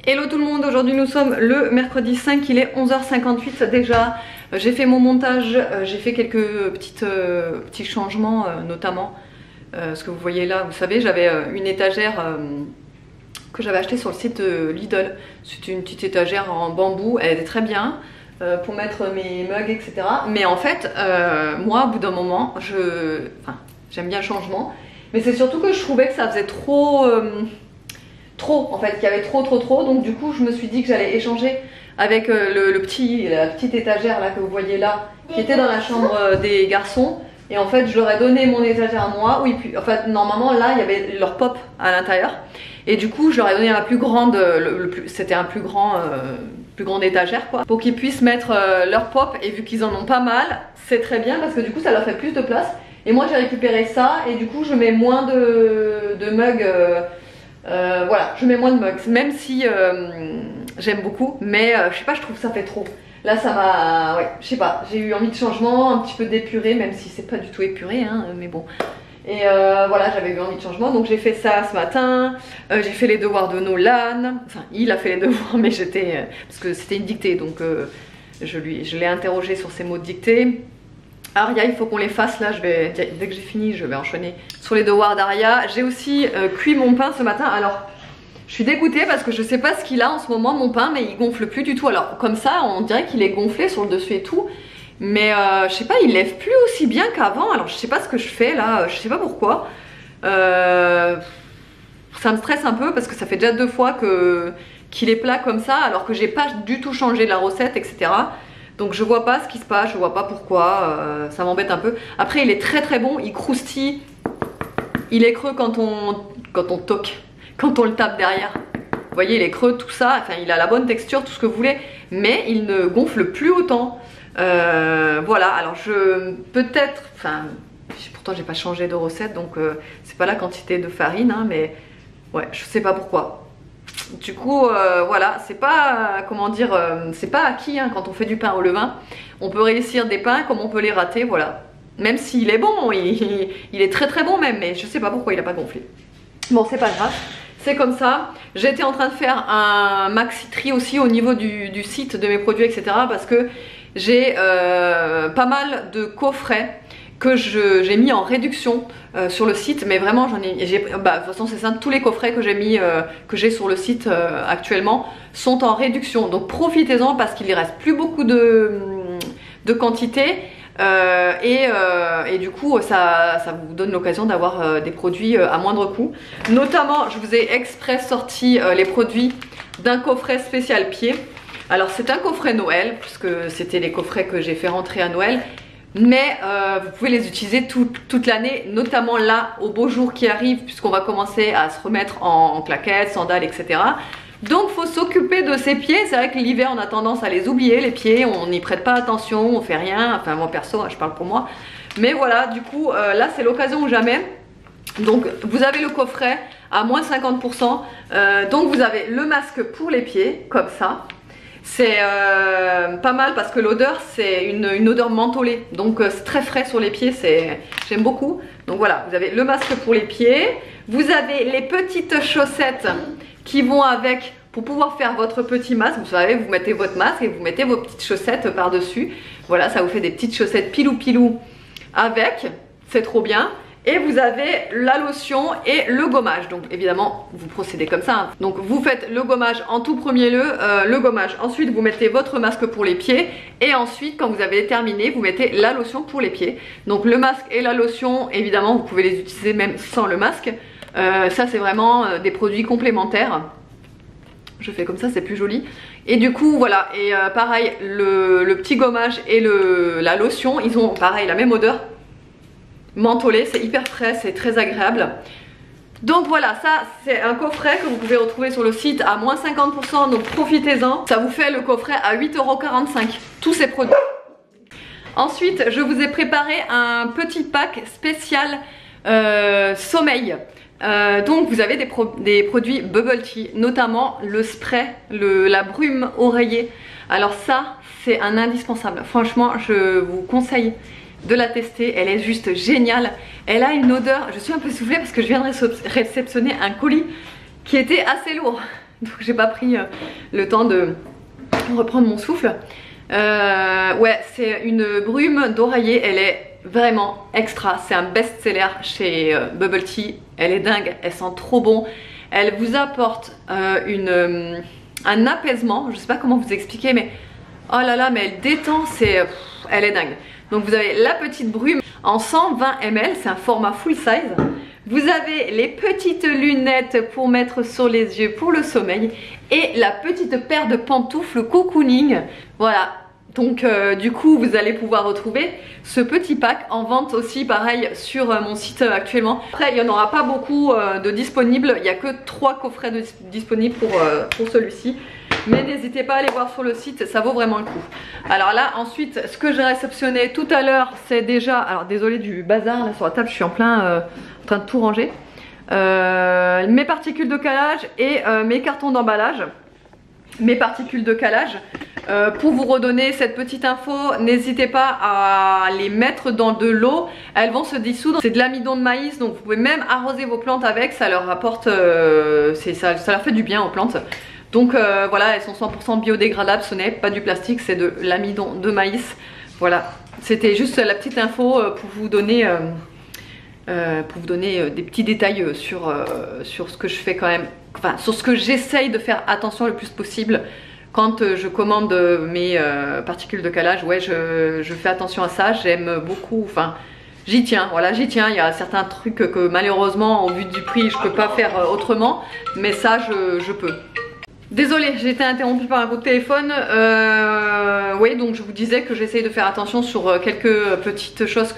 Hello tout le monde, aujourd'hui nous sommes le mercredi 5, il est 11h58 déjà. J'ai fait mon montage, j'ai fait quelques petits changements, notamment ce que vous voyez là, vous savez, j'avais une étagère que j'avais achetée sur le site Lidl. C'était une petite étagère en bambou, elle était très bien pour mettre mes mugs, etc. Mais en fait, moi au bout d'un moment, j'aime bien le changement, mais c'est surtout que je trouvais que ça faisait trop en fait, qu'il y avait trop, donc du coup je me suis dit que j'allais échanger avec la petite étagère là que vous voyez là, qui était dans la chambre des garçons, et en fait je leur ai donné mon étagère à moi, oui, puis en fait normalement là il y avait leur pop à l'intérieur, et du coup je leur ai donné la plus grande, c'était un plus grande étagère quoi, pour qu'ils puissent mettre leur pop, et vu qu'ils en ont pas mal, c'est très bien parce que du coup ça leur fait plus de place, et moi j'ai récupéré ça, et du coup je mets moins de mugs. Voilà, je mets moins de mugs, même si j'aime beaucoup, mais je sais pas, je trouve que ça fait trop. Là ça m'a, ouais, je sais pas, j'ai eu envie de changement, un petit peu d'épuré, même si c'est pas du tout épuré, hein, mais bon. Et voilà, j'avais eu envie de changement, donc j'ai fait ça ce matin. J'ai fait les devoirs de Nolan, enfin il a fait les devoirs, mais j'étais, parce que c'était une dictée, donc je l'ai interrogé sur ses mots de dictée. Aria, il faut qu'on les fasse là, dès que j'ai fini, je vais enchaîner sur les devoirs d'Aria. J'ai aussi cuit mon pain ce matin. Alors, je suis dégoûtée parce que je sais pas ce qu'il a en ce moment, mon pain, mais il gonfle plus du tout. Alors, comme ça, on dirait qu'il est gonflé sur le dessus et tout. Mais je sais pas, il lève plus aussi bien qu'avant. Alors, je sais pas ce que je fais là, je sais pas pourquoi. Ça me stresse un peu parce que ça fait déjà 2 fois qu'il est plat comme ça, alors que j'ai pas du tout changé la recette, etc. Donc je vois pas ce qui se passe, je vois pas pourquoi, ça m'embête un peu. Après il est très bon, il croustille, il est creux quand on toque, quand on le tape derrière. Vous voyez, il est creux, tout ça, enfin il a la bonne texture, tout ce que vous voulez, mais il ne gonfle plus autant. Voilà, alors pourtant j'ai pas changé de recette, donc c'est pas la quantité de farine, hein, mais ouais, je sais pas pourquoi. Du coup, voilà, c'est pas, comment dire, c'est pas acquis hein, quand on fait du pain au levain. On peut réussir des pains comme on peut les rater, voilà. Même s'il est bon, il est très bon même, mais je sais pas pourquoi il a pas gonflé. Bon, c'est pas grave, c'est comme ça. J'étais en train de faire un maxi tri aussi au niveau du site de mes produits, etc. Parce que j'ai pas mal de coffrets que j'ai mis en réduction sur le site, mais vraiment de toute façon c'est ça, tous les coffrets que j'ai sur le site actuellement sont en réduction, donc profitez-en parce qu'il ne reste plus beaucoup de quantité, et du coup ça vous donne l'occasion d'avoir des produits à moindre coût. Notamment je vous ai exprès sorti les produits d'un coffret spécial pied. Alors c'est un coffret Noël, puisque c'était les coffrets que j'ai fait rentrer à Noël, mais vous pouvez les utiliser toute l'année, notamment là au beau jour qui arrive, puisqu'on va commencer à se remettre en claquettes, sandales, etc. Donc faut s'occuper de ses pieds. C'est vrai que l'hiver on a tendance à les oublier, les pieds, on n'y prête pas attention, on fait rien, enfin moi perso je parle pour moi, mais voilà, du coup là c'est l'occasion ou jamais. Donc vous avez le coffret à moins 50%, donc vous avez le masque pour les pieds comme ça. C'est pas mal parce que l'odeur c'est une odeur mentholée, donc c'est très frais sur les pieds, j'aime beaucoup. Donc voilà, vous avez le masque pour les pieds, vous avez les petites chaussettes qui vont avec pour pouvoir faire votre petit masque. Vous savez, vous mettez votre masque et vous mettez vos petites chaussettes par dessus. Voilà, ça vous fait des petites chaussettes pilou avec, c'est trop bien. Et vous avez la lotion et le gommage. Donc évidemment vous procédez comme ça hein. Donc vous faites le gommage en tout premier lieu, le gommage, ensuite vous mettez votre masque pour les pieds, et ensuite quand vous avez terminé vous mettez la lotion pour les pieds. Donc le masque et la lotion évidemment vous pouvez les utiliser même sans le masque, ça c'est vraiment des produits complémentaires. Je fais comme ça, c'est plus joli. Et du coup voilà, et pareil le petit gommage et la lotion, ils ont pareil la même odeur mentholé, c'est hyper frais, c'est très agréable. Donc voilà, ça c'est un coffret que vous pouvez retrouver sur le site à moins 50%, donc profitez-en. Ça vous fait le coffret à 8,45 €, tous ces produits. Ensuite je vous ai préparé un petit pack spécial sommeil. Donc vous avez des produits bubble tea, notamment le spray, la brume oreiller. Alors ça c'est un indispensable, franchement je vous conseille de la tester, elle est juste géniale. Elle a une odeur, je suis un peu soufflée parce que je viens de réceptionner un colis qui était assez lourd. donc j'ai pas pris le temps de reprendre mon souffle. Ouais, c'est une brume d'oreiller, elle est vraiment extra, c'est un best-seller chez Bubble Tea, elle est dingue, elle sent trop bon, elle vous apporte un apaisement, je sais pas comment vous expliquer, mais oh là là, mais elle détend, elle est dingue. Donc vous avez la petite brume en 120 ml, c'est un format full size. Vous avez les petites lunettes pour mettre sur les yeux pour le sommeil et la petite paire de pantoufles cocooning. Voilà, donc du coup vous allez pouvoir retrouver ce petit pack en vente aussi pareil sur mon site actuellement. Après il n'y en aura pas beaucoup de disponibles, il n'y a que 3 coffrets disponibles pour celui-ci. Mais n'hésitez pas à aller voir sur le site, ça vaut vraiment le coup. Alors là ensuite ce que j'ai réceptionné tout à l'heure c'est déjà, alors désolé du bazar là sur la table, je suis en train de tout ranger, mes particules de calage et mes cartons d'emballage. Mes particules de calage, pour vous redonner cette petite info, n'hésitez pas à les mettre dans de l'eau, elles vont se dissoudre. C'est de l'amidon de maïs, donc vous pouvez même arroser vos plantes avec, ça leur apporte, ça leur fait du bien aux plantes. Donc voilà, elles sont 100% biodégradables, ce n'est pas du plastique, c'est de l'amidon de maïs. Voilà, c'était juste la petite info pour vous donner des petits détails sur ce que je fais quand même, enfin sur ce que j'essaye de faire attention le plus possible quand je commande mes particules de calage. Ouais, je fais attention à ça, j'aime beaucoup, enfin j'y tiens, voilà, j'y tiens. Il y a certains trucs que malheureusement au vu du prix je peux pas faire autrement, mais ça je peux. Désolée, j'ai été interrompue par un coup de téléphone. Oui, donc je vous disais que j'essaye de faire attention sur quelques petites choses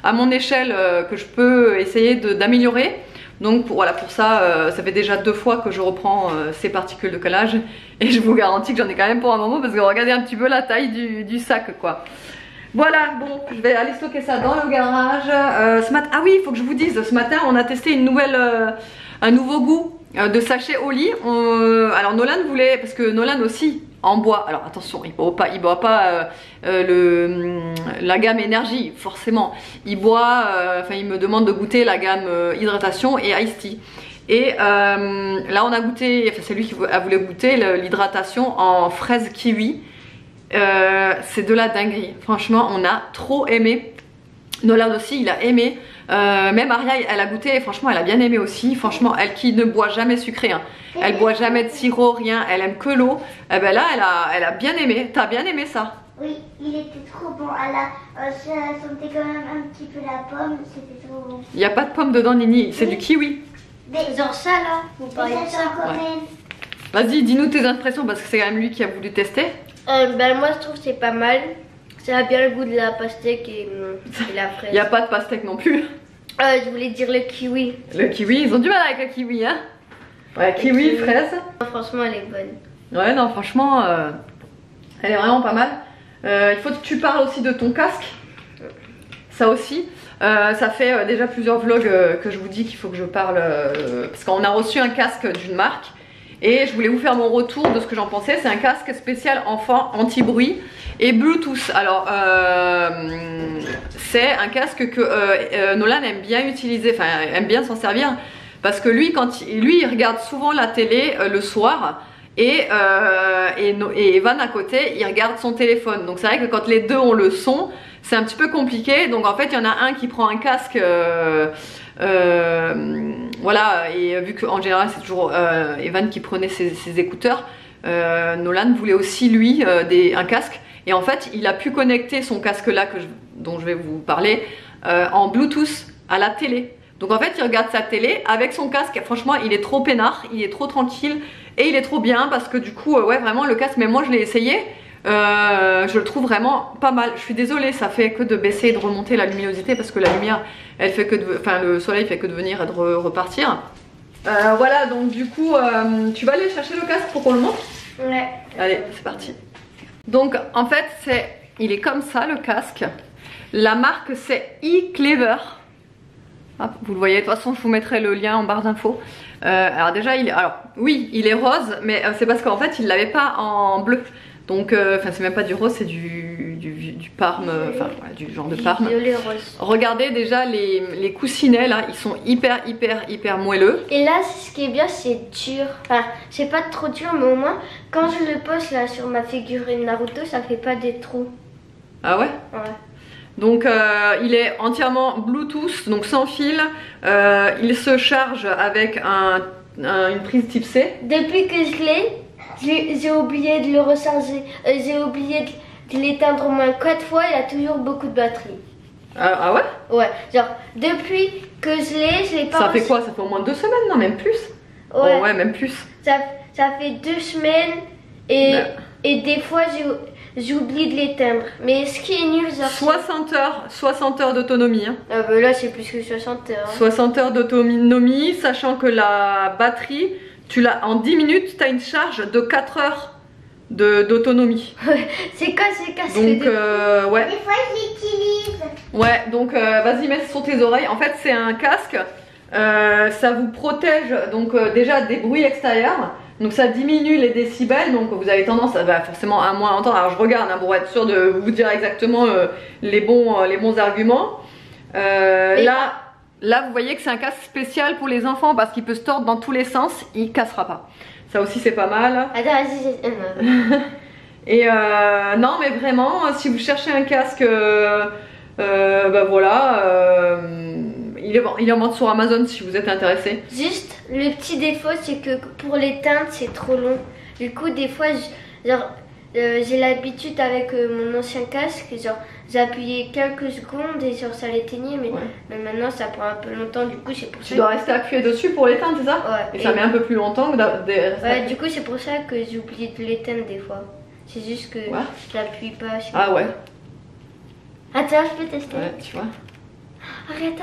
à mon échelle, que je peux essayer d'améliorer. Donc voilà, pour ça, ça fait déjà 2 fois que je reprends ces particules de calage. Et je vous garantis que j'en ai quand même pour un moment, parce que regardez un petit peu la taille du sac, quoi. Voilà, bon, je vais aller stocker ça dans le garage. Ce matin, ah oui, il faut que je vous dise, ce matin on a testé un nouveau goût de sachet au lit. Alors Nolan voulait, parce que Nolan aussi en boit, alors attention, il boit pas la gamme énergie forcément, il boit, enfin il me demande de goûter la gamme hydratation et iced tea. Et là on a goûté, enfin c'est lui qui a voulu goûter l'hydratation en fraise kiwi. C'est de la dinguerie, franchement on a trop aimé. Nolan aussi il a aimé, même Aria elle a goûté et franchement elle a bien aimé aussi. Franchement elle qui ne boit jamais sucré, hein. Elle boit jamais de sirop, rien, elle aime que l'eau. Et ben là elle a bien aimé. T'as bien aimé ça? Oui, il était trop bon. Ça sentait quand même un petit peu la pomme, c'était trop bon. Il n'y a pas de pomme dedans Nini, c'est du kiwi. Mais genre ça là, vous parlez de ça quand même. Vas-y, dis-nous tes impressions parce que c'est quand même lui qui a voulu tester. Ben moi je trouve que c'est pas mal. Ça a bien le goût de la pastèque et la fraise. Il n'y a pas de pastèque non plus. Je voulais dire le kiwi. Le kiwi, ils ont du mal avec le kiwi, hein. Ouais, kiwi, fraise. Franchement elle est bonne. Ouais, non, franchement, elle est vraiment pas mal. Il faut que tu parles aussi de ton casque. Ça aussi. Ça fait déjà plusieurs vlogs que je vous dis qu'il faut que je parle. Parce qu'on a reçu un casque d'une marque. Et je voulais vous faire mon retour de ce que j'en pensais. C'est un casque spécial enfant anti-bruit et Bluetooth. Alors c'est un casque que Nolan aime bien utiliser, enfin aime bien s'en servir. Parce que lui, il regarde souvent la télé le soir. Et Evan à côté, il regarde son téléphone. Donc c'est vrai que quand les deux ont le son, c'est un petit peu compliqué. Donc en fait il y en a un qui prend un casque, voilà, et vu qu'en général c'est toujours Evan qui prenait ses écouteurs, Nolan voulait aussi lui un casque. Et en fait il a pu connecter son casque là dont je vais vous parler en Bluetooth à la télé. Donc en fait il regarde sa télé avec son casque. Franchement il est trop peinard, il est trop tranquille. Et il est trop bien parce que du coup, ouais vraiment le casque, même moi je l'ai essayé, je le trouve vraiment pas mal. Je suis désolée, ça fait que de baisser et de remonter la luminosité parce que la lumière, elle fait que le soleil fait que de venir et de repartir. Voilà, donc du coup, tu vas aller chercher le casque pour qu'on le montre? Ouais. Allez, c'est parti. Donc en fait, il est comme ça le casque. La marque c'est eClever. Hop, vous le voyez, de toute façon je vous mettrai le lien en barre d'infos. Alors déjà oui il est rose, mais c'est parce qu'en fait il l'avait pas en bleu. Donc, enfin, c'est même pas du rose, c'est du parme, enfin, ouais, du genre de parme. Violet rose. Regardez déjà les coussinets là, ils sont hyper moelleux. Et là, ce qui est bien, c'est dur. Enfin, c'est pas trop dur, mais au moins, quand je le pose là sur ma figurine Naruto, ça fait pas des trous. Ah ouais? Ouais. Donc il est entièrement Bluetooth, donc sans fil. Il se charge avec une prise type C. Depuis que je l'ai, j'ai oublié de le recharger. J'ai oublié de l'éteindre au moins 4 fois. Il a toujours beaucoup de batterie. Ah ouais? Ouais, genre depuis que je l'ai pas. Ça fait quoi? Ça fait au moins 2 semaines, non? Même plus? Ouais, Oh, ouais, même plus. ça fait 2 semaines et des fois j'oublie de l'éteindre. Mais ce qui est nul, genre. 60 heures d'autonomie. Hein. Ah bah là, c'est plus que 60 heures. Hein. 60 heures d'autonomie, sachant que la batterie, en 10 minutes, tu as une charge de 4 heures d'autonomie. C'est quoi ce casque? Donc, ouais. Des fois, je l'utilise. Ouais, donc vas-y, mets sur tes oreilles. En fait, c'est un casque. Ça vous protège donc déjà des bruits extérieurs. Donc ça diminue les décibels, donc vous avez tendance forcément à moins entendre. Alors je regarde hein, pour être sûr de vous dire exactement les bons arguments. Là vous voyez que c'est un casque spécial pour les enfants parce qu'il peut se tordre dans tous les sens, il cassera pas. Ça aussi c'est pas mal. Attends, vas-y. Et non mais vraiment, si vous cherchez un casque, bah voilà, il est en vente sur Amazon si vous êtes intéressé. Juste, le petit défaut, c'est que pour l'éteindre, c'est trop long. Du coup, des fois, j'ai l'habitude avec mon ancien casque, genre, j'appuyais quelques secondes et genre, ça l'éteignait, mais maintenant, ça prend un peu longtemps. Du coup, c'est pour ça. Tu dois rester appuyé dessus pour l'éteindre, c'est ça? Ouais. Et ça met un peu plus longtemps que ouais, du coup, c'est pour ça que j'ai oublié de l'éteindre des fois. C'est juste que je l'appuie pas. Ah ouais. Attends, je peux tester. Ouais, tu vois. Arrête.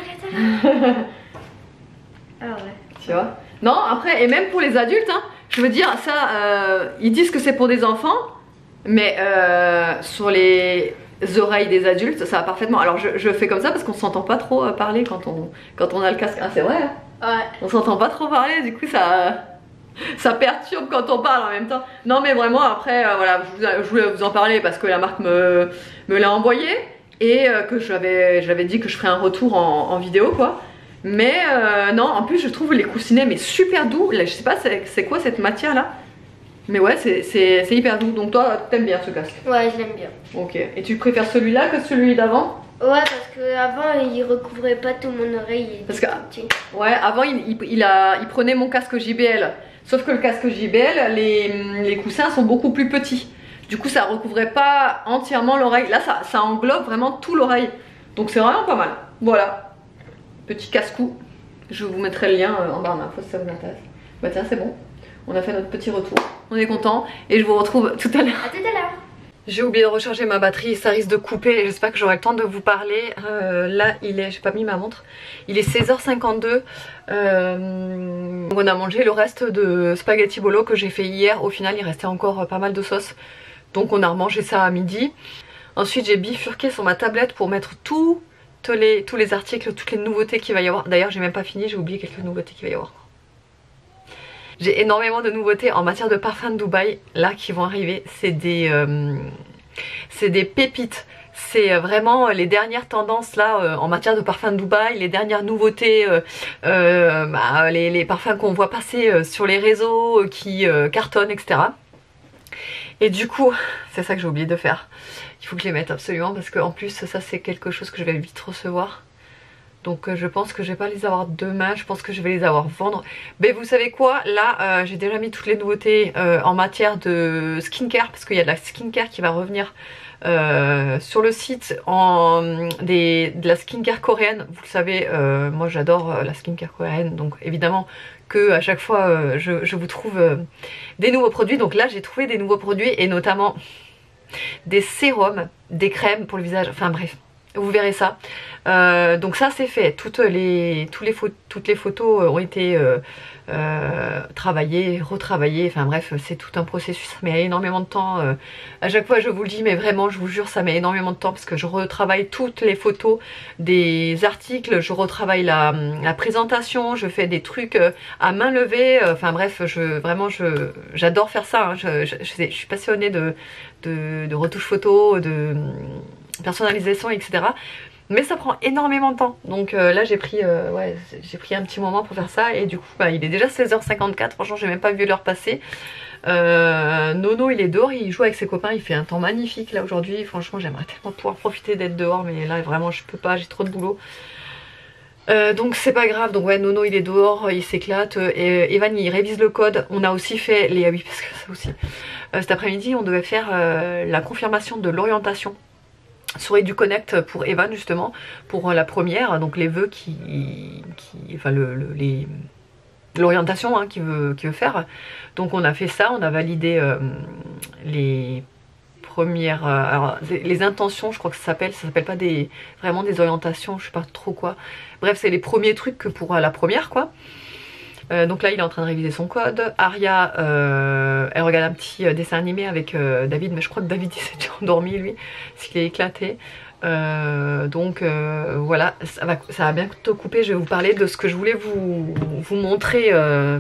Ah ouais. Tu vois. Non, après, et même pour les adultes, hein, je veux dire, ça, ils disent que c'est pour des enfants, mais sur les oreilles des adultes, ça va parfaitement. Alors, je fais comme ça parce qu'on s'entend pas trop parler quand on a le casque. Ah, c'est vrai, hein. Ouais. On s'entend pas trop parler, du coup, ça perturbe quand on parle en même temps. Non, mais vraiment, après, voilà, je voulais vous en parler parce que la marque me l'a envoyé. Et que j'avais dit que je ferais un retour en vidéo quoi. Mais non, en plus je trouve les coussinets mais super doux. Là, je sais pas c'est quoi cette matière là. Mais ouais c'est hyper doux. Donc toi t'aimes bien ce casque? Ouais, je l'aime bien. Ok. Et tu préfères celui-là que celui d'avant? Ouais, parce que avant il recouvrait pas tout mon oreille. Parce que ouais, avant il prenait mon casque JBL. Sauf que le casque JBL, les coussins sont beaucoup plus petits. Du coup ça recouvrait pas entièrement l'oreille. Là ça englobe vraiment tout l'oreille. Donc c'est vraiment pas mal. Voilà. Petit casse-cou. Je vous mettrai le lien en barre d'infos si ça vous intéresse. Bah tiens c'est bon. On a fait notre petit retour. On est content. Et je vous retrouve tout à l'heure. À tout à l'heure. J'ai oublié de recharger ma batterie. Ça risque de couper. J'espère que j'aurai le temps de vous parler. Là il est... J'ai pas mis ma montre. Il est 16h52. On a mangé le reste de spaghetti bolo que j'ai fait hier. Au final il restait encore pas mal de sauce. Donc on a remangé ça à midi. Ensuite j'ai bifurqué sur ma tablette pour mettre tous les articles, toutes les nouveautés qu'il va y avoir. D'ailleurs j'ai même pas fini, j'ai oublié quelques nouveautés qu'il va y avoir. J'ai énormément de nouveautés en matière de parfums de Dubaï là qui vont arriver. C'est des pépites. C'est vraiment les dernières tendances là en matière de parfums de Dubaï, les dernières nouveautés, les parfums qu'on voit passer sur les réseaux qui cartonnent, etc. Et du coup, c'est ça que j'ai oublié de faire. Il faut que je les mette absolument parce qu'en plus ça c'est quelque chose que je vais vite recevoir. Donc je pense que je vais pas les avoir demain, je pense que je vais les avoir vendre. Mais vous savez quoi, là j'ai déjà mis toutes les nouveautés en matière de skincare parce qu'il y a de la skincare qui va revenir sur le site de la skincare coréenne. Vous le savez, moi j'adore la skincare coréenne, donc évidemment que à chaque fois je vous trouve des nouveaux produits. Donc là j'ai trouvé des nouveaux produits et notamment des sérums, des crèmes pour le visage, enfin bref. vous verrez ça. Donc ça c'est fait, toutes les photos ont été travaillées, retravaillées, enfin bref c'est tout un processus, ça met énormément de temps. À chaque fois je vous le dis, mais vraiment je vous jure ça met énormément de temps parce que je retravaille toutes les photos des articles, je retravaille la présentation, je fais des trucs à main levée, enfin bref j'adore faire ça, hein. Je suis passionnée de retouches photos, de personnalisation, etc. Mais ça prend énormément de temps. Donc là j'ai pris un petit moment pour faire ça. Et du coup bah, il est déjà 16h54. Franchement j'ai même pas vu l'heure passer. Nono il est dehors, il joue avec ses copains. Il fait un temps magnifique là aujourd'hui. Franchement j'aimerais tellement pouvoir profiter d'être dehors. Mais là vraiment je peux pas, j'ai trop de boulot. Donc c'est pas grave. Donc ouais, Nono il est dehors, il s'éclate. Et Evan il révise le code. On a aussi fait les oui parce que ça aussi. Cet après-midi on devait faire la confirmation de l'orientation sur EduConnect pour Evan justement, pour la première, donc les vœux enfin l'orientation hein, qu'il veut faire. Donc on a fait ça, on a validé les premières, alors les intentions je crois que ça s'appelle pas vraiment des orientations, je sais pas trop quoi. Bref c'est les premiers trucs que pour la première quoi. Donc là il est en train de réviser son code. Aria elle regarde un petit dessin animé avec David, mais je crois que David il s'est déjà endormi lui, parce qu'il est éclaté. Donc voilà, ça va bientôt couper. Je vais vous parler de ce que je voulais vous montrer,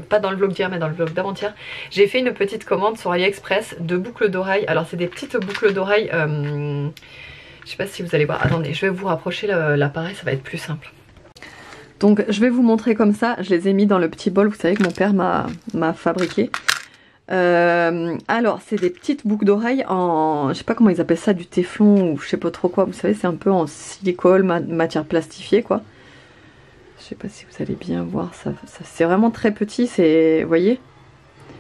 pas dans le vlog d'hier mais dans le vlog d'avant-hier. J'ai fait une petite commande sur AliExpress de boucles d'oreilles. Alors c'est des petites boucles d'oreilles, je sais pas si vous allez voir, attendez je vais vous rapprocher l'appareil, ça va être plus simple. Donc je vais vous montrer comme ça, je les ai mis dans le petit bol, vous savez que mon père m'a fabriqué. Alors c'est des petites boucles d'oreilles en, je sais pas comment ils appellent ça, du téflon ou je sais pas trop quoi, vous savez c'est un peu en silicone, matière plastifiée quoi. Je sais pas si vous allez bien voir ça c'est vraiment très petit, c'est, vous voyez,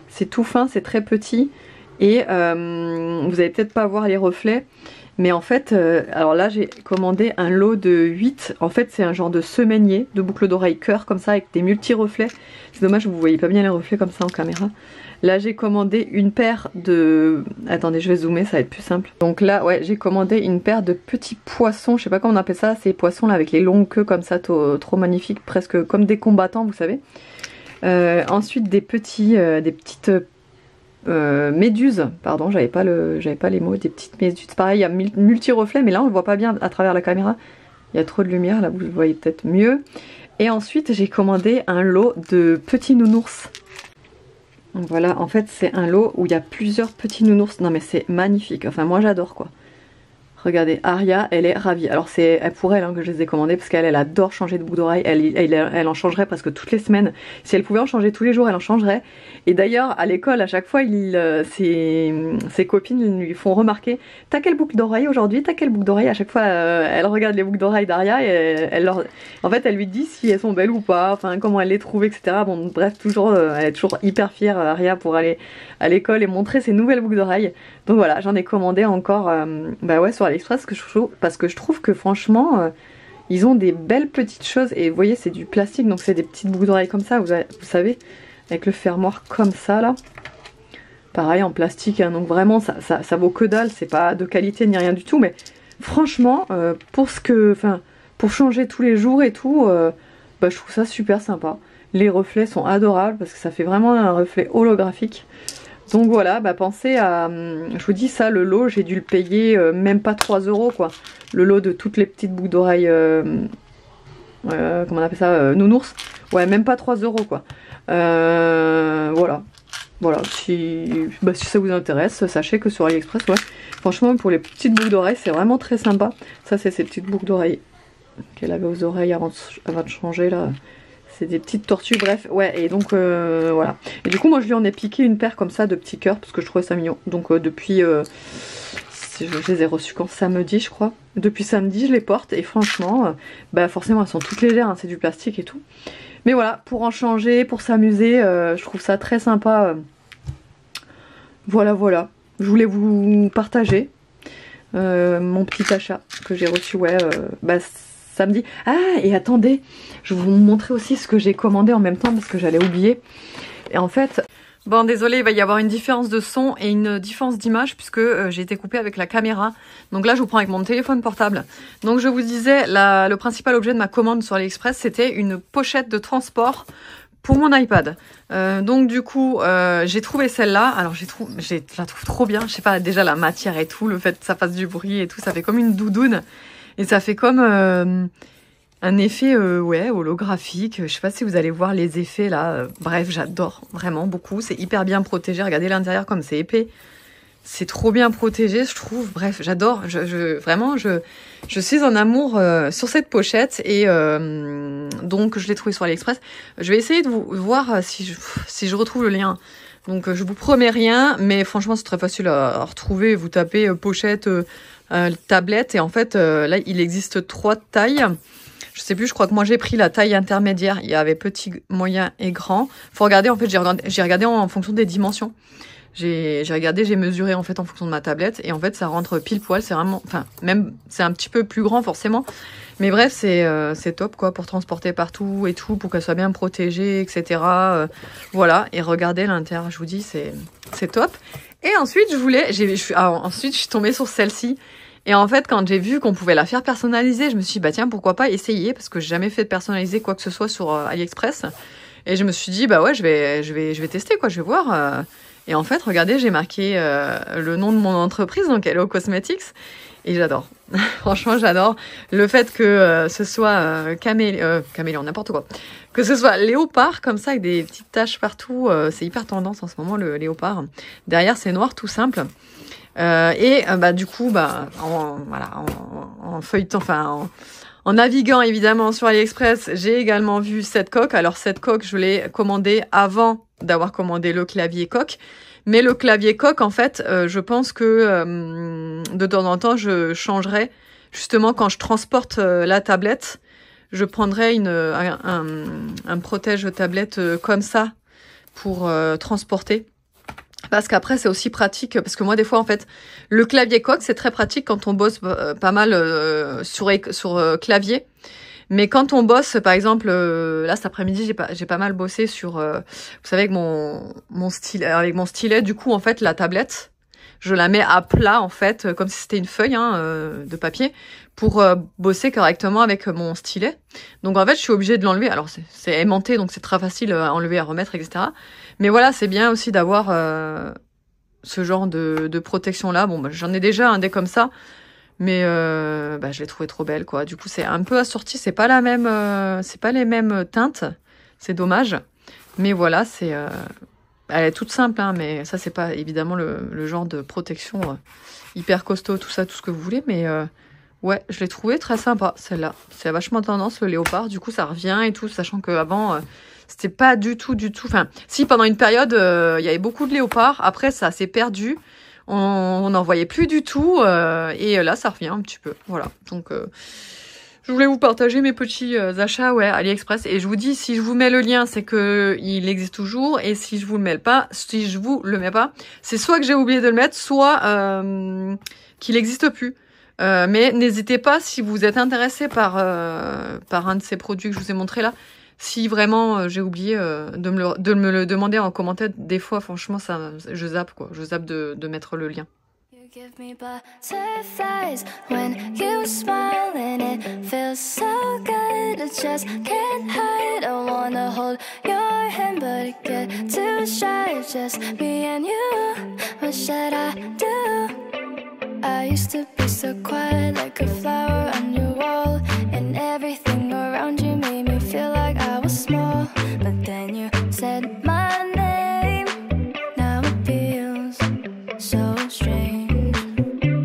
c'est tout fin, c'est très petit et vous allez peut-être pas voir les reflets. Mais en fait, alors là j'ai commandé un lot de 8, en fait c'est un genre de semainier de boucles d'oreilles cœur comme ça avec des multi-reflets. C'est dommage vous voyez pas bien les reflets comme ça en caméra. Là j'ai commandé une paire de... Attendez je vais zoomer, ça va être plus simple. Donc là ouais j'ai commandé une paire de petits poissons, je sais pas comment on appelle ça, ces poissons là avec les longues queues comme ça, trop magnifiques, presque comme des combattants vous savez. Ensuite des petites... méduses, pardon, j'avais pas les mots, des petites méduses. Pareil, il y a multi-reflets, mais là on le voit pas bien à travers la caméra. Il y a trop de lumière, là vous le voyez peut-être mieux. Et ensuite j'ai commandé un lot de petits nounours. Donc voilà, en fait c'est un lot où il y a plusieurs petits nounours. Non mais c'est magnifique, enfin moi j'adore quoi. Regardez, Aria, elle est ravie. Alors c'est pour elle hein, que je les ai commandés parce qu'elle adore changer de boucle d'oreille. Elle en changerait presque toutes les semaines. Si elle pouvait en changer tous les jours, elle en changerait. Et d'ailleurs, à l'école, à chaque fois, ses copines lui font remarquer « T'as quelle boucle d'oreille aujourd'hui? T'as quelle boucle d'oreille ?» À chaque fois, elle regarde les boucles d'oreille d'Aria et en fait, elle lui dit si elles sont belles ou pas, enfin comment elle les trouve, etc. Bon, bref, elle est toujours hyper fière, Aria, pour aller à l'école et montrer ses nouvelles boucles d'oreilles. Donc voilà, j'en ai commandé encore bah ouais, sur AliExpress parce que je trouve que franchement ils ont des belles petites choses. Et vous voyez c'est du plastique, donc c'est des petites boucles d'oreilles comme ça, vous savez, avec le fermoir comme ça là. Pareil en plastique hein, donc vraiment ça vaut que dalle, c'est pas de qualité ni rien du tout. Mais franchement pour changer tous les jours et tout, bah, je trouve ça super sympa. Les reflets sont adorables parce que ça fait vraiment un reflet holographique. Donc voilà, bah pensez à... Je vous dis ça, le lot, j'ai dû le payer même pas 3 € quoi. Le lot de toutes les petites boucles d'oreilles... comment on appelle ça, nounours. Ouais, même pas 3 € quoi. Voilà. Voilà, si ça vous intéresse, sachez que sur AliExpress, ouais. Franchement, pour les petites boucles d'oreilles, c'est vraiment très sympa. Ça, c'est ces petites boucles d'oreilles qu'elle avait aux oreilles avant de changer là. C'est des petites tortues, bref, ouais, et donc voilà. Et du coup, moi je lui en ai piqué une paire comme ça de petits cœurs parce que je trouvais ça mignon. Donc depuis, je les ai reçus quand samedi, je crois. Depuis samedi, je les porte et franchement, bah forcément, elles sont toutes légères, hein, c'est du plastique et tout. Mais voilà, pour en changer, pour s'amuser, je trouve ça très sympa. Voilà, voilà. Je voulais vous partager mon petit achat que j'ai reçu, ouais, samedi. Ah, et attendez, je vais vous montrer aussi ce que j'ai commandé en même temps parce que j'allais oublier. Et en fait, Bon, désolé, il va y avoir une différence de son et une différence d'image puisque j'ai été coupée avec la caméra. Donc là, je vous prends avec mon téléphone portable. Donc je vous disais, le principal objet de ma commande sur AliExpress, c'était une pochette de transport pour mon iPad. Donc du coup, j'ai trouvé celle-là. Alors je la trouve trop bien. Je sais pas, déjà la matière et tout, le fait que ça fasse du bruit et tout, ça fait comme une doudoune. Et ça fait comme un effet ouais, holographique. Je sais pas si vous allez voir les effets là. Bref, j'adore vraiment beaucoup. C'est hyper bien protégé. Regardez l'intérieur comme c'est épais. C'est trop bien protégé, je trouve. Bref, j'adore. Vraiment, je suis en amour sur cette pochette. Et donc, je l'ai trouvée sur AliExpress. Je vais essayer de vous voir si je retrouve le lien. Donc, je vous promets rien. Mais franchement, c'est très facile à retrouver. Vous tapez pochette, tablette. Et en fait, là, il existe 3 tailles. Je sais plus, je crois que moi j'ai pris la taille intermédiaire. Il y avait petit, moyen et grand. Faut regarder, en fait, j'ai regardé en fonction des dimensions. J'ai regardé, j'ai mesuré en fait en fonction de ma tablette. Et en fait, ça rentre pile poil. C'est vraiment, enfin, même, c'est un petit peu plus grand forcément. Mais bref, c'est top quoi pour transporter partout et tout, pour qu'elle soit bien protégée, etc. Voilà. Et regardez l'intérieur, je vous dis, c'est top. Et ensuite, ensuite, je suis tombée sur celle-ci. Et en fait, quand j'ai vu qu'on pouvait la faire personnaliser, je me suis dit, bah tiens, pourquoi pas essayer, parce que j'ai jamais fait de personnaliser quoi que ce soit sur AliExpress. Et je me suis dit, bah ouais, je vais tester, quoi, je vais voir. Et en fait, regardez, j'ai marqué le nom de mon entreprise, donc Hello Cosmetics. Et j'adore. Franchement, j'adore. Le fait que ce soit caméléon, n'importe quoi. Que ce soit léopard, comme ça, avec des petites taches partout. C'est hyper tendance en ce moment, le léopard. Derrière, c'est noir, tout simple. Bah du coup en feuilletant, enfin en naviguant évidemment sur AliExpress, j'ai également vu cette coque. Alors cette coque, je l'ai commandée avant d'avoir commandé le clavier coque. Mais le clavier coque, en fait, je pense que de temps en temps, je changerai. Justement, quand je transporte la tablette, je prendrai un protège tablette comme ça pour transporter. Parce qu'après, c'est aussi pratique. Parce que moi, des fois, en fait, le clavier coque, c'est très pratique quand on bosse pas mal sur clavier. Mais quand on bosse, par exemple, là, cet après-midi, j'ai pas mal bossé sur, vous savez, avec mon stylet. Du coup, en fait, la tablette, je la mets à plat, en fait, comme si c'était une feuille de papier, pour bosser correctement avec mon stylet. Donc, en fait, je suis obligée de l'enlever. Alors, c'est aimanté, donc c'est très facile à enlever, à remettre, etc. Mais voilà, c'est bien aussi d'avoir ce genre de protection-là. Bon, bah, j'en ai déjà un des comme ça. Mais je l'ai trouvé trop belle, quoi. Du coup, c'est un peu assorti. C'est pas les mêmes teintes. C'est dommage. Mais voilà, elle est toute simple, hein. Mais ça, c'est pas évidemment le genre de protection hyper costaud, tout ça, tout ce que vous voulez. Mais ouais, je l'ai trouvé très sympa, celle-là. C'est vachement tendance, le léopard. Du coup, ça revient et tout, sachant qu'avant, c'était pas du tout. Enfin, si, pendant une période, il y avait beaucoup de léopards. Après, ça s'est perdu. On n'en voyait plus du tout. Et là, ça revient un petit peu. Voilà. Donc, je voulais vous partager mes petits achats, ouais, AliExpress. Et je vous dis, si je vous mets le lien, c'est que il existe toujours. Et si je vous le mets pas, c'est soit que j'ai oublié de le mettre, soit qu'il n'existe plus. Mais n'hésitez pas, si vous êtes intéressé par un de ces produits que je vous ai montré là, si vraiment j'ai oublié de me le demander en commentaire. Des fois, franchement, je zappe, quoi. Je zappe de mettre le lien. You give me butterflies when you smile and it feels so good. I just can't hide. I wanna hold your hand, but I get too shy. It's just me and you. What should I do? I used to be so quiet, like a flower on your wall, and everything around you made me feel like I was small. But then you said my name. Now it feels so strange.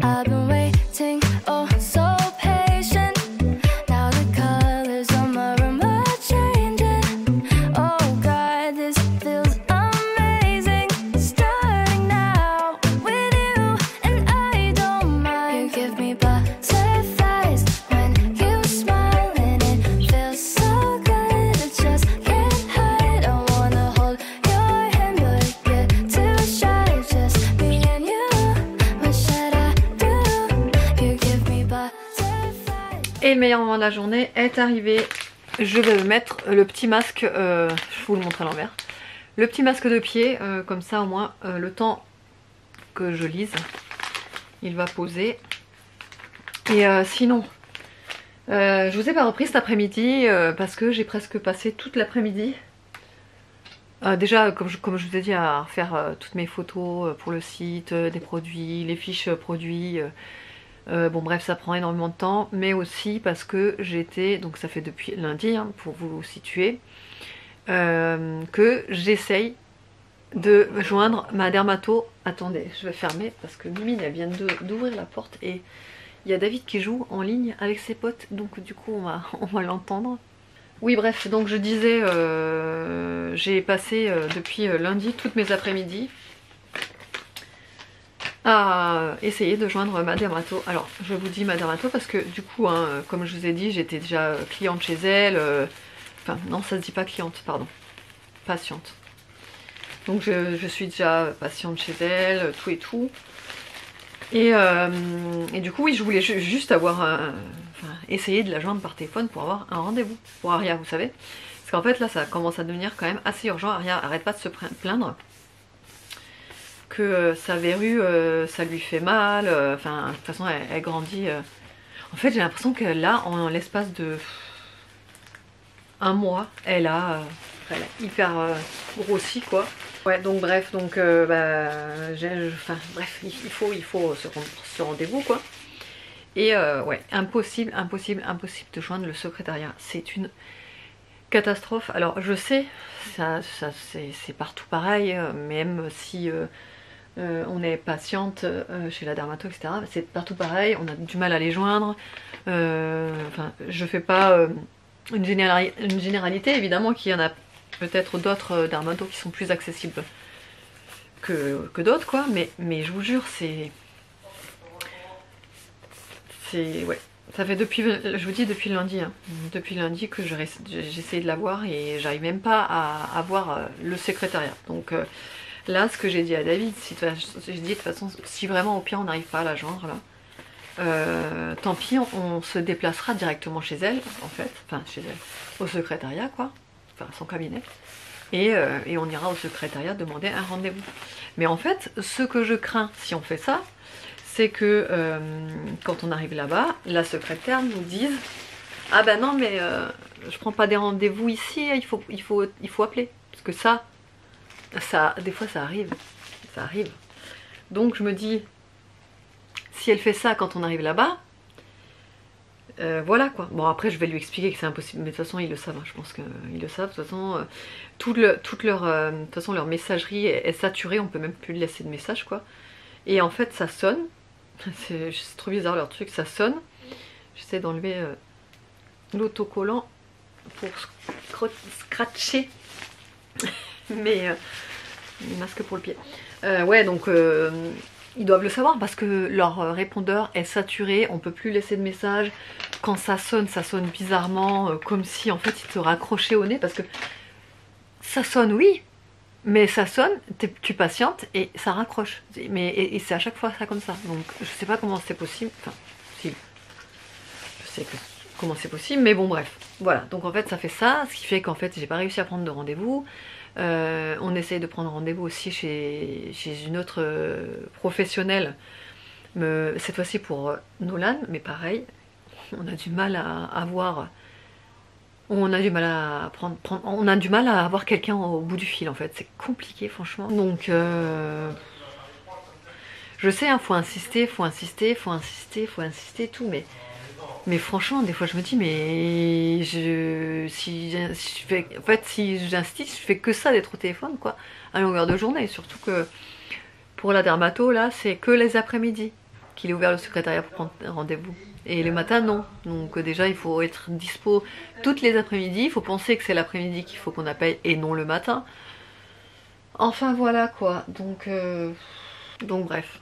I've been waiting, oh so patient. Now the colors on my room are changing. Oh God, this feels amazing. Starting now with you, and I don't mind. You give me butterflies when you smile, and it feels so good. I just can't hide. I wanna hold your hand, but I get too shy. Just me and you. What should I do? You give me butterflies. Et le meilleur moment de la journée est arrivé. Je vais me mettre le petit masque, je vous le montre à l'envers. le petit masque de pied, comme ça au moins le temps que je lise, il va poser. Et sinon, je vous ai pas repris cet après-midi parce que j'ai presque passé toute l'après-midi. Déjà, comme je vous ai dit, à refaire toutes mes photos pour le site, des produits, les fiches produits. Bon bref, ça prend énormément de temps, mais aussi parce que j'étais, donc ça fait depuis lundi, hein, pour vous situer, que j'essaye de joindre ma dermato. Attendez, je vais fermer parce que Mimine elle vient d'ouvrir la porte et il y a David qui joue en ligne avec ses potes, donc du coup on va l'entendre. Oui bref, donc je disais, j'ai passé depuis lundi toutes mes après-midi à essayer de joindre ma dermato. Alors je vous dis ma dermato parce que du coup, hein, comme je vous ai dit, j'étais déjà cliente chez elle. Enfin non, ça se dit pas cliente, pardon, patiente. Donc je suis déjà patiente chez elle, tout et tout. Et du coup oui, je voulais juste avoir enfin, essayer de la joindre par téléphone pour avoir un rendez-vous pour Aria, vous savez. Parce qu'en fait là ça commence à devenir quand même assez urgent. Aria arrête pas de se plaindre que sa verrue ça lui fait mal, enfin de toute façon elle grandit. En fait j'ai l'impression que là en l'espace de un mois elle a hyper grossi quoi. Ouais donc bref, donc enfin bref, il faut ce rendez-vous quoi. Et ouais, impossible de joindre le secrétariat. C'est une catastrophe. Alors je sais, c'est partout pareil, même si on est patiente chez la dermato, etc. C'est partout pareil, on a du mal à les joindre. Enfin, je fais pas une généralité, évidemment qu'il y en a peut-être d'autres dermatos qui sont plus accessibles que d'autres, quoi. Mais je vous jure, ouais. Ça fait depuis, je vous dis depuis lundi, hein. Depuis lundi que j'essaie de la voir et j'arrive même pas à avoir le secrétariat. Donc là, ce que j'ai dit à David, j'ai dit de toute façon, si vraiment au pire on n'arrive pas à la joindre là, tant pis, on se déplacera directement chez elle, en fait, enfin chez elle, au secrétariat quoi, enfin son cabinet, et on ira au secrétariat demander un rendez-vous. Mais en fait, ce que je crains si on fait ça, c'est que quand on arrive là-bas, la secrétaire nous dise « Ah ben non mais je prends pas des rendez-vous ici, il faut appeler. » Parce que ça, des fois ça arrive. Donc je me dis, si elle fait ça quand on arrive là-bas, voilà quoi. Bon après je vais lui expliquer que c'est impossible, mais de toute façon ils le savent, hein. Je pense qu'ils le savent. De toute façon, de toute façon leur messagerie est saturée, on peut même plus laisser de message quoi. Et en fait ça sonne. C'est trop bizarre leur truc, ça sonne. J'essaie d'enlever l'autocollant pour scratcher mes masques pour le pied. Ouais donc ils doivent le savoir parce que leur répondeur est saturé, on peut plus laisser de message. Quand ça sonne bizarrement, comme si en fait ils te raccrochaient au nez parce que ça sonne oui. Mais ça sonne, tu patientes et ça raccroche. Et c'est à chaque fois ça comme ça. Donc je sais pas comment c'est possible. Enfin, si. Je sais comment c'est possible, mais bon bref. Voilà, donc en fait ça fait ça, ce qui fait qu'en fait j'ai pas réussi à prendre de rendez-vous. On essaye de prendre rendez-vous aussi chez une autre professionnelle. Cette fois-ci pour Nolan, mais pareil, on a du mal à avoir... On a du mal à on a du mal à avoir quelqu'un au bout du fil en fait, c'est compliqué franchement. Donc je sais, hein, faut insister tout, mais franchement des fois je me dis mais si j'insiste, je fais que ça d'être au téléphone quoi, à longueur de journée, surtout que pour la dermato là c'est que les après-midi qu'il est ouvert le secrétariat pour prendre un rendez-vous. Et le matin non, donc déjà il faut être dispo toutes les après-midi, il faut penser que c'est l'après-midi qu'il faut qu'on appelle et non le matin. Enfin voilà quoi, donc bref,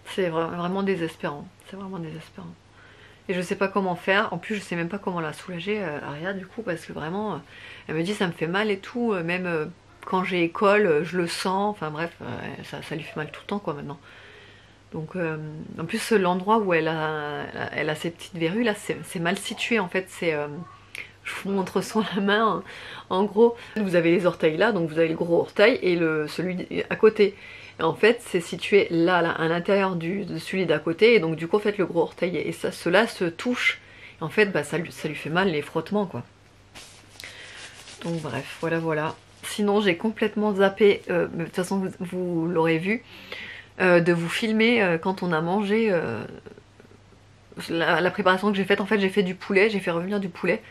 c'est vraiment désespérant, c'est vraiment désespérant. Et je sais pas comment faire, en plus je sais même pas comment la soulager Aria du coup, parce que vraiment elle me dit ça me fait mal et tout, même quand j'ai école je le sens, enfin bref, ça lui fait mal tout le temps quoi maintenant. Donc en plus l'endroit où elle a ses petites verrues là c'est mal situé en fait, c'est je vous montre sur la main. En gros, vous avez les orteils là, donc vous avez le gros orteil et celui à côté. Et en fait, c'est situé là, à l'intérieur de celui d'à côté. Et donc du coup, en fait, le gros orteil et ça, cela se touche. Et en fait, bah, ça lui fait mal les frottements, quoi. Donc bref, voilà. Sinon, j'ai complètement zappé, de toute façon, vous l'aurez vu, de vous filmer quand on a mangé la préparation que j'ai faite. En fait, j'ai fait du poulet, j'ai fait revenir du poulet.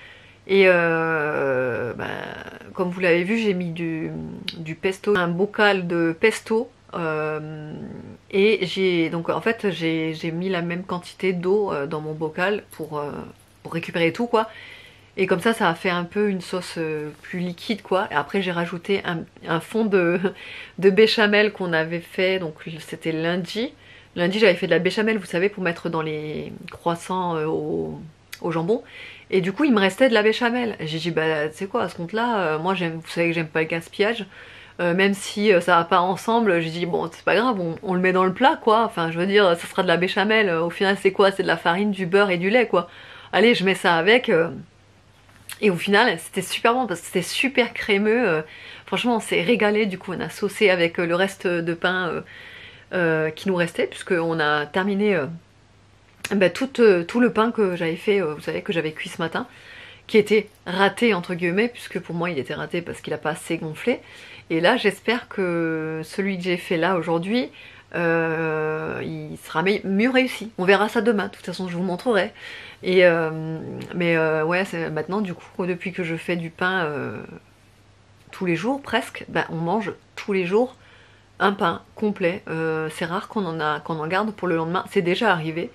Et bah, comme vous l'avez vu, j'ai mis du pesto, un bocal de pesto. Et donc en fait j'ai mis la même quantité d'eau dans mon bocal pour récupérer tout, quoi. Et comme ça a fait un peu une sauce plus liquide, quoi. Et après j'ai rajouté un fond de béchamel qu'on avait fait, donc c'était lundi. Lundi j'avais fait de la béchamel, vous savez, pour mettre dans les croissants au jambon. Et du coup il me restait de la béchamel. J'ai dit bah tu sais quoi, à ce compte là, moi vous savez que j'aime pas le gaspillage. Même si ça va pas ensemble, j'ai dit bon c'est pas grave, on le met dans le plat, quoi. Enfin je veux dire, ça sera de la béchamel, au final c'est quoi? C'est de la farine, du beurre et du lait, quoi. Allez, je mets ça avec. Et au final c'était super bon parce que c'était super crémeux. Franchement on s'est régalé, du coup on a saucé avec le reste de pain qui nous restait, puisqu'on a terminé bah, tout le pain que j'avais fait, vous savez, que j'avais cuit ce matin, qui était raté entre guillemets, puisque pour moi il était raté parce qu'il n'a pas assez gonflé. Et là j'espère que celui que j'ai fait là aujourd'hui il sera mieux réussi. On verra ça demain, de toute façon je vous montrerai. Et ouais, maintenant du coup, depuis que je fais du pain tous les jours presque, bah, on mange tous les jours un pain complet. C'est rare qu'on en garde pour le lendemain. C'est déjà arrivé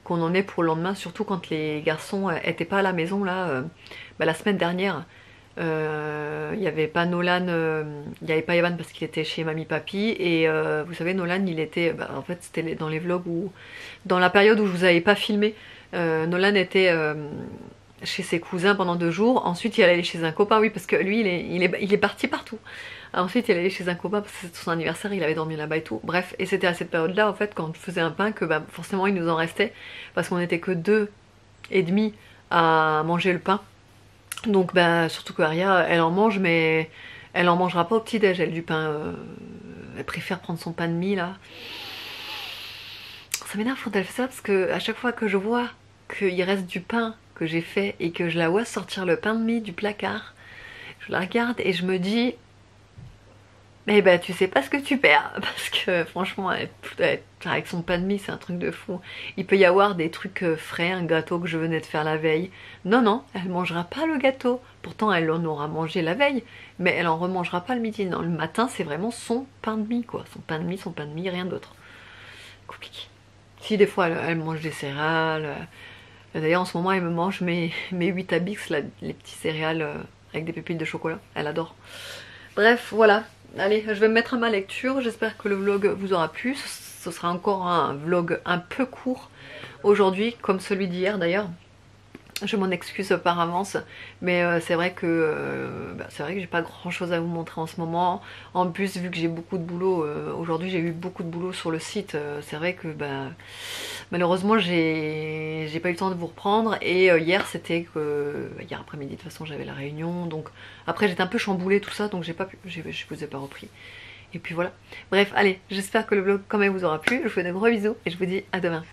qu'on en ait pour le lendemain, surtout quand les garçons étaient pas à la maison là, bah, la semaine dernière. Il n'y avait pas Nolan, il n'y avait pas Evan parce qu'il était chez mamie papy, et vous savez Nolan il était, bah, en fait c'était dans les vlogs où, dans la période où je vous avais pas filmé, Nolan était chez ses cousins pendant 2 jours, ensuite il allait chez un copain, oui parce que lui il est parti partout. Ensuite il allait chez un copain parce que c'était son anniversaire, il avait dormi là-bas et tout, bref, et c'était à cette période là en fait quand je faisais un pain que bah, forcément il nous en restait, parce qu'on était que 2 et demi à manger le pain. Donc bah surtout que Aria elle en mange, mais elle en mangera pas au petit déj, elle, du pain, elle préfère prendre son pain de mie là. Ça m'énerve quand elle fait ça, parce que à chaque fois que je vois qu'il reste du pain que j'ai fait et que je la vois sortir le pain de mie du placard, je la regarde et je me dis eh ben tu sais pas ce que tu perds, parce que franchement avec son pain de mie c'est un truc de fou. Il peut y avoir des trucs frais, un gâteau que je venais de faire la veille, non, elle mangera pas le gâteau, pourtant elle en aura mangé la veille, mais elle en remangera pas le midi. Non, le matin c'est vraiment son pain de mie, quoi, son pain de mie, rien d'autre. Compliqué. Si des fois elle mange des céréales, d'ailleurs en ce moment elle me mange mes 8 Abix, les petits céréales avec des pépites de chocolat, elle adore. Bref, voilà. Allez, je vais me mettre à ma lecture, j'espère que le vlog vous aura plu. Ce sera encore un vlog un peu court aujourd'hui, comme celui d'hier d'ailleurs. Je m'en excuse par avance, mais c'est vrai que j'ai pas grand chose à vous montrer en ce moment. En plus, vu que j'ai beaucoup de boulot, aujourd'hui j'ai eu beaucoup de boulot sur le site, c'est vrai que malheureusement j'ai pas eu le temps de vous reprendre. Et hier c'était que hier après-midi de toute façon j'avais la réunion, donc après j'étais un peu chamboulée tout ça, donc je vous ai pas repris. Et puis voilà. Bref, allez, j'espère que le vlog quand même vous aura plu. Je vous fais de gros bisous et je vous dis à demain.